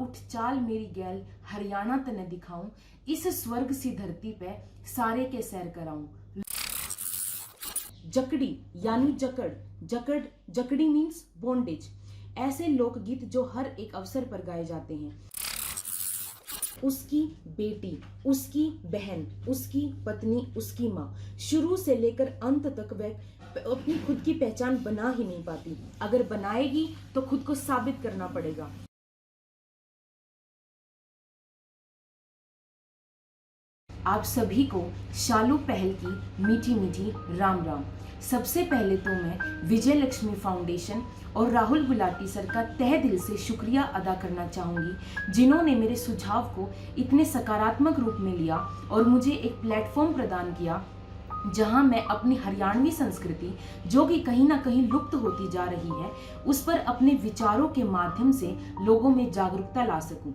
उठ चाल मेरी गैल हरियाणा तने दिखाऊं, इस स्वर्ग सी धरती पे सारे के सैर कराऊं। जकड़ी यानी जकड़, जकड़ी मीन्स बॉन्डेज। ऐसे लोकगीत जो हर एक अवसर पर गाए जाते हैं। उसकी बेटी, उसकी बहन, उसकी पत्नी, उसकी माँ, शुरू से लेकर अंत तक वह अपनी खुद की पहचान बना ही नहीं पाती। अगर बनाएगी तो खुद को साबित करना पड़ेगा। आप सभी को शालू पहल की मीठी मीठी राम राम। सबसे पहले तो मैं विजय लक्ष्मी फाउंडेशन और राहुल गुलाटी सर का तहे दिल से शुक्रिया अदा करना चाहूँगी, जिन्होंने मेरे सुझाव को इतने सकारात्मक रूप में लिया और मुझे एक प्लेटफॉर्म प्रदान किया जहां मैं अपनी हरियाणवी संस्कृति, जो कि कहीं ना कहीं लुप्त होती जा रही है, उस पर अपने विचारों के माध्यम से लोगों में जागरूकता ला सकूं।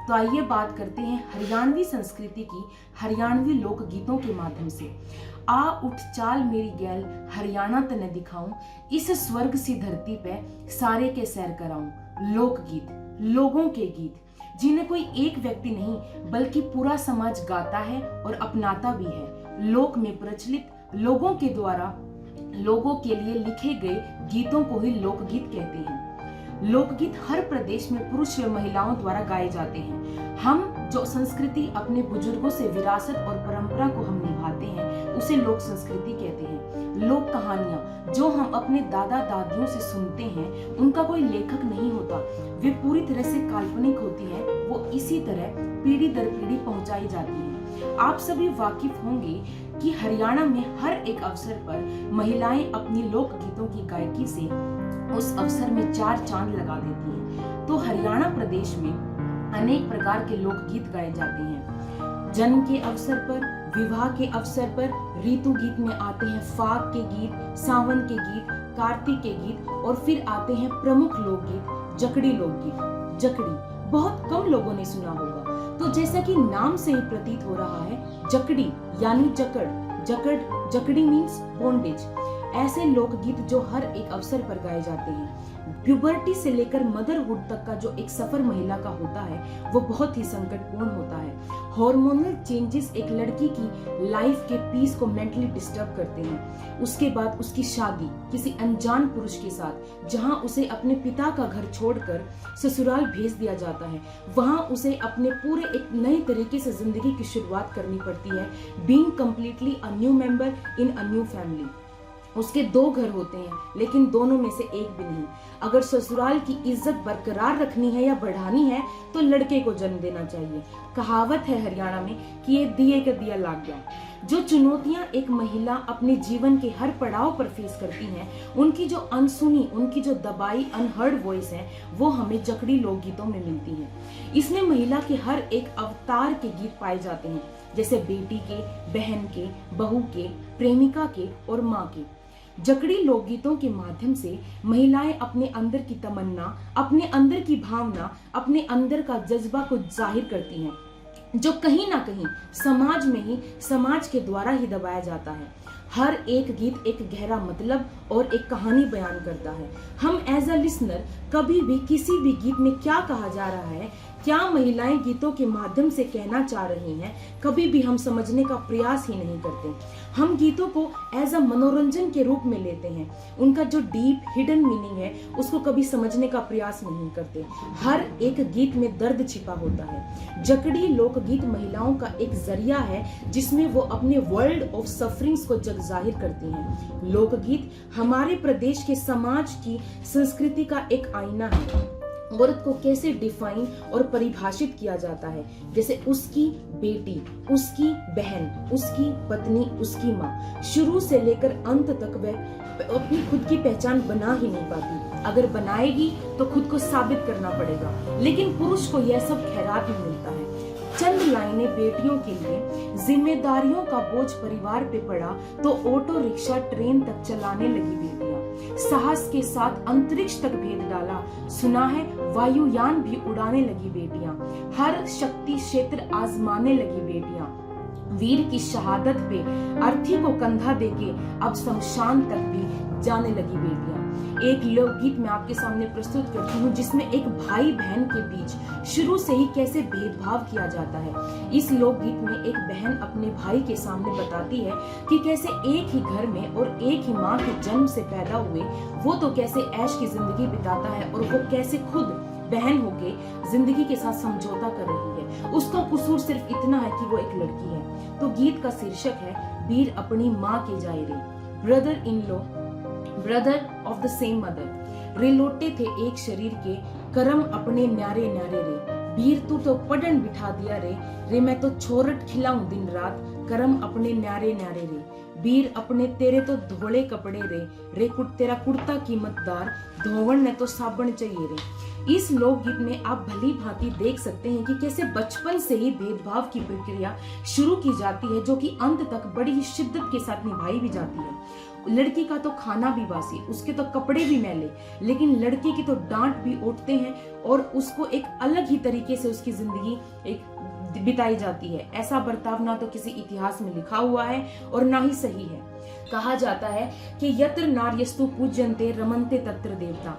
तो आइए बात करते हैं हरियाणवी संस्कृति की, हरियाणवी लोकगीतों के माध्यम से। आ उठ चाल मेरी गैल हरियाणा तने दिखाऊं, इस स्वर्ग सी धरती पे सारे के सैर कराऊं। लोकगीत, लोगों के गीत, जिन्हें कोई एक व्यक्ति नहीं बल्कि पूरा समाज गाता है और अपनाता भी है। लोक में प्रचलित, लोगों के द्वारा लोगों के लिए लिखे गए गीतों को ही लोकगीत कहते हैं। लोकगीत हर प्रदेश में पुरुष व महिलाओं द्वारा गाए जाते हैं। हम जो संस्कृति अपने बुजुर्गों से विरासत और परंपरा को हम निभाते हैं, उसे लोक संस्कृति कहते हैं। लोक कहानियां जो हम अपने दादा दादियों से सुनते हैं, उनका कोई लेखक नहीं होता, वे पूरी तरह से काल्पनिक होती हैं। वो इसी तरह पीढ़ी दर पीढ़ी पहुंचाई जाती हैं। आप सभी वाकिफ होंगे कि हरियाणा में हर एक अवसर पर महिलाएं अपनी लोक गीतों की गायकी से उस अवसर में चार चांद लगा देती हैं। तो हरियाणा प्रदेश में अनेक प्रकार के लोकगीत गाए जाते हैं। जन्म के अवसर पर, विवाह के अवसर पर, ऋतु गीत में आते हैं फाग के गीत, सावन के गीत, कार्तिक के गीत, और फिर आते हैं प्रमुख लोकगीत जकड़ी लोकगीत। जकड़ी बहुत कम लोगों ने सुना होगा। तो जैसा कि नाम से ही प्रतीत हो रहा है, जकड़ी यानी जकड़ी मीन्स बॉन्डेज। ऐसे लोकगीत जो हर एक अवसर पर गाए जाते हैं। प्यूबर्टी से लेकर मदरहुड तक का जो एक सफर महिला का होता है, वो बहुत ही संकटपूर्ण होता है। हार्मोनल चेंजेस एक लड़की की लाइफ के पीस को मेंटली डिस्टर्ब करते हैं। उसके बाद उसकी शादी किसी अनजान पुरुष के साथ, जहां उसे अपने पिता का घर छोड़कर ससुराल भेज दिया जाता है, वहां उसे अपने पूरे एक नए तरीके से जिंदगी की शुरुआत करनी पड़ती है। Being completely a new member in a new family. उसके दो घर होते हैं, लेकिन दोनों में से एक भी नहीं। अगर ससुराल की इज्जत बरकरार रखनी है या बढ़ानी है, तो लड़के को जन्म देना चाहिए। कहावत है हरियाणा में कि ये दिए का दिया लाग गया। जो चुनौतियां एक महिला अपने जीवन के हर पड़ाव पर फेस करती हैं, उनकी जो अनसुनी, उनकी जो दबाई अनहर्ड वॉइस है, वो हमें जकड़ी लोकगीतों में मिलती है। इसमें महिला के हर एक अवतार के गीत पाए जाते हैं, जैसे बेटी के, बहन के, बहू के, प्रेमिका के और माँ के। जकड़ी लोकगीतों के माध्यम से महिलाएं अपने अंदर की तमन्ना, अपने अंदर की भावना, अपने अंदर का जज्बा को जाहिर करती हैं, जो कहीं ना कहीं समाज में ही, समाज के द्वारा ही दबाया जाता है। हर एक गीत एक गहरा मतलब और एक कहानी बयान करता है। हम एज अ लिसनर कभी भी किसी भी गीत में क्या कहा जा रहा है, क्या महिलाएं गीतों के माध्यम से कहना चाह रही हैं, कभी भी हम समझने का प्रयास ही नहीं करते। हम गीतों को एज अ मनोरंजन के रूप में लेते हैं। उनका जो डीप हिडन मीनिंग है, उसको कभी समझने का प्रयास नहीं करते। हर एक गीत में दर्द छिपा होता है। जकड़ी लोकगीत महिलाओं का एक जरिया है, जिसमें वो अपने वर्ल्ड ऑफ सफरिंग्स को जग जाहिर करती हैं। लोकगीत हमारे प्रदेश के समाज की संस्कृति का एक आईना है। औरत को कैसे डिफाइन और परिभाषित किया जाता है, जैसे उसकी बेटी, उसकी बहन, उसकी पत्नी, उसकी माँ, शुरू से लेकर अंत तक वह अपनी खुद की पहचान बना ही नहीं पाती। अगर बनाएगी तो खुद को साबित करना पड़ेगा, लेकिन पुरुष को यह सब खैरात में मिलता है। चंद लाइनें बेटियों के लिए। जिम्मेदारियों का बोझ परिवार पे पड़ा तो ऑटो रिक्शा ट्रेन तक चलाने लगी बेटियां। साहस के साथ अंतरिक्ष तक भेद डाला, सुना है वायुयान भी उड़ाने लगी बेटियां। हर शक्ति क्षेत्र आजमाने लगी बेटियां। वीर की शहादत पे अर्थी को कंधा देके अब शमशान तक भी जाने लगी बेटियां। एक लोकगीत मैं आपके सामने प्रस्तुत करती हूँ जिसमें एक भाई बहन के बीच शुरू से ही कैसे भेदभाव किया जाता है। इस लोकगीत में एक बहन अपने भाई के सामने बताती है कि कैसे एक ही घर में और एक ही माँ के जन्म से पैदा हुए वो तो कैसे ऐश की जिंदगी बिताता है और वो कैसे खुद बहन होके जिंदगी के साथ समझौता कर रही है। उसका कसूर सिर्फ इतना है कि वो एक लड़की है। तो गीत का शीर्षक है वीर अपनी माँ के जाए रे, brother in law brother of the same mother, रे लौटे थे एक शरीर के, करम अपने न्यारे न्यारे रे, वीर तू तो पढ़न बिठा दिया रे मैं तो छोरट खिलाऊं दिन रात, करम अपने न्यारे न्यारे रे, वीर अपने तेरे तो धोले कपड़े रे तेरा कुर्ता कीमतदार, धोवन ने तो साबन चाहिए रे। इस लोकगीत में आप भली भांति देख सकते हैं कि कैसे बचपन से ही भेदभाव की प्रक्रिया शुरू की जाती है, जो कि अंत तक बड़ी ही शिद्दत के साथ निभाई भी जाती है। लड़की का तो खाना भी बासी, उसके तो कपड़े भी मैले, लेकिन लड़के की तो डांट भी उठते हैं और उसको एक अलग ही तरीके से उसकी जिंदगी एक बिताई जाती है। ऐसा बर्ताव ना तो किसी इतिहास में लिखा हुआ है और ना ही सही है। कहा जाता है कि यत्र नार्यस्तु पूज्यन्ते रमन्ते तत्र देवता,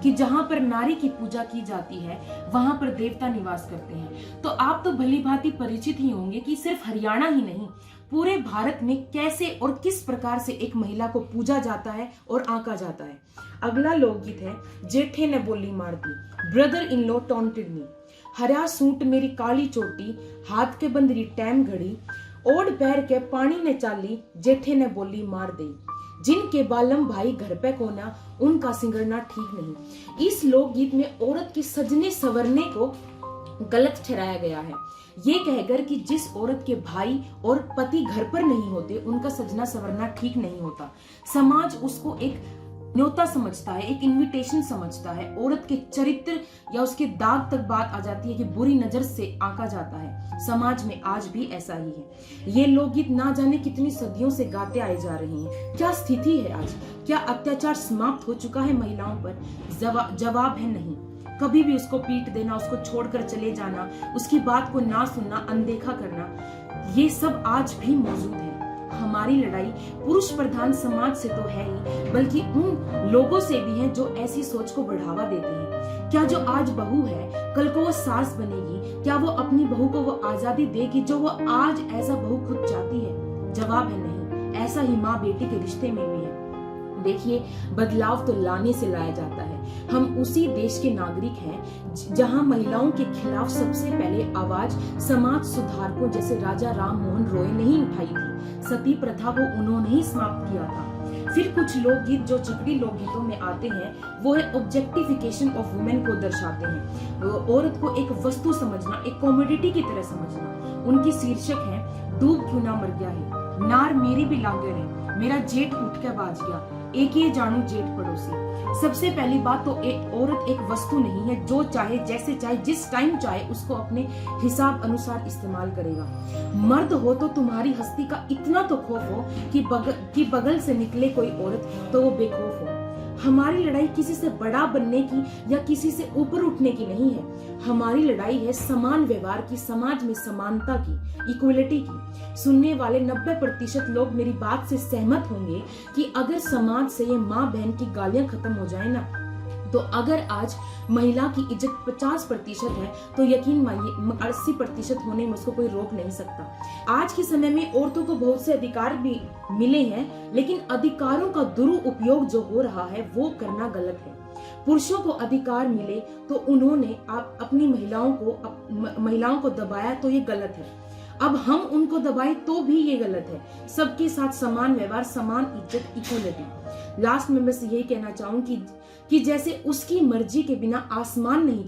कि जहां पर नारी की पूजा की जाती है वहां पर देवता निवास करते हैं। तो आप तो भली भांति परिचित ही होंगे कि सिर्फ हरियाणा ही नहीं, पूरे भारत में कैसे और किस प्रकार से एक महिला को पूजा जाता है और आंका जाता है। अगला लोकगीत है जेठे ने बोली मार दी, ब्रदर इन लॉ टॉन्टेड मी, हरा सूट मेरी काली चोटी, हाथ के बंदरी टैम घड़ी, ओढ़ पैर के पानी ने चाली, जेठे ने बोली मार दे, जिनके बालम भाई घर पे कोना, उनका सिंगरना ठीक नहीं। इस लोकगीत में औरत के सजने संवरने को गलत ठहराया गया है, ये कहकर कि जिस औरत के भाई और पति घर पर नहीं होते उनका सजना संवरना ठीक नहीं होता। समाज उसको एक न्योता समझता है, एक इनविटेशन समझता है। औरत के चरित्र या उसके दाग तक बात आ जाती है कि बुरी नजर से आंका जाता है। समाज में आज भी ऐसा ही है। ये लोकगीत ना जाने कितनी सदियों से गाते आए जा रहे हैं। क्या स्थिति है आज? क्या अत्याचार समाप्त हो चुका है महिलाओं पर? जवाब है नहीं। कभी भी उसको पीट देना, उसको छोड़कर चले जाना, उसकी बात को ना सुनना, अनदेखा करना, ये सब आज भी मौजूद है। हमारी लड़ाई पुरुष प्रधान समाज से तो है ही, बल्कि उन लोगों से भी है जो ऐसी सोच को बढ़ावा देते हैं। क्या जो आज बहू है कल को वो सास बनेगी? क्या वो अपनी बहू को वो आजादी देगी जो वो आज ऐसा बहू खुद चाहती है? जवाब है नहीं। ऐसा ही माँ बेटी के रिश्ते में भी है। देखिए, बदलाव तो लाने से लाया जाता है। हम उसी देश के नागरिक हैं जहां महिलाओं के खिलाफ सबसे पहले आवाज समाज सुधारकों जैसे राजा राम मोहन रॉय नहीं उठाई थी। सती प्रथा को उन्होंने ही समाप्त किया था। फिर कुछ लोकगीत जो चिकड़ी लोकगीतों में आते हैं वो है ऑब्जेक्टिफिकेशन ऑफ वुमेन को दर्शाते हैं। औरत को एक वस्तु समझना, एक कॉमोडिटी की तरह समझना। उनकी शीर्षक है डूब क्यों ना मर गया है, नार मेरी भी लागे रहे, मेरा जेठ उठ के बाज गया, एक ये जानू जेठ पड़ोसी। सबसे पहली बात तो एक औरत एक वस्तु नहीं है जो चाहे जैसे चाहे जिस टाइम चाहे उसको अपने हिसाब अनुसार इस्तेमाल करेगा। मर्द हो तो तुम्हारी हस्ती का इतना तो खौफ हो कि बगल से निकले कोई औरत तो वो बेखौफ हो। हमारी लड़ाई किसी से बड़ा बनने की या किसी से ऊपर उठने की नहीं है। हमारी लड़ाई है समान व्यवहार की, समाज में समानता की, इक्वलिटी की। सुनने वाले 90% लोग मेरी बात से सहमत होंगे कि अगर समाज से ये माँ बहन की गालियां खत्म हो जाए ना, तो अगर आज महिला की इज्जत 50% है तो यकीन मानिए 80% होने में उसको कोई रोक नहीं सकता। आज के समय में औरतों को बहुत से अधिकार भी मिले हैं, लेकिन अधिकारों का दुरुपयोग जो हो रहा है वो करना गलत है। पुरुषों को अधिकार मिले तो उन्होंने अपनी महिलाओं को दबाया तो ये गलत है। अब हम उनको दबाए तो भी ये गलत है। सबके साथ समान व्यवहार, समान इज्जत, इक्वलिटी। लास्ट में बस यही कहना चाहूंगी कि जैसे उसकी मर्जी के बिना आसमान नहीं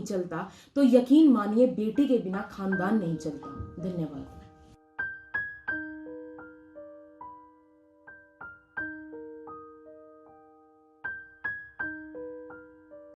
चलता, तो यकीन मानिए बेटी के बिना खानदान नहीं चलता। धन्यवाद।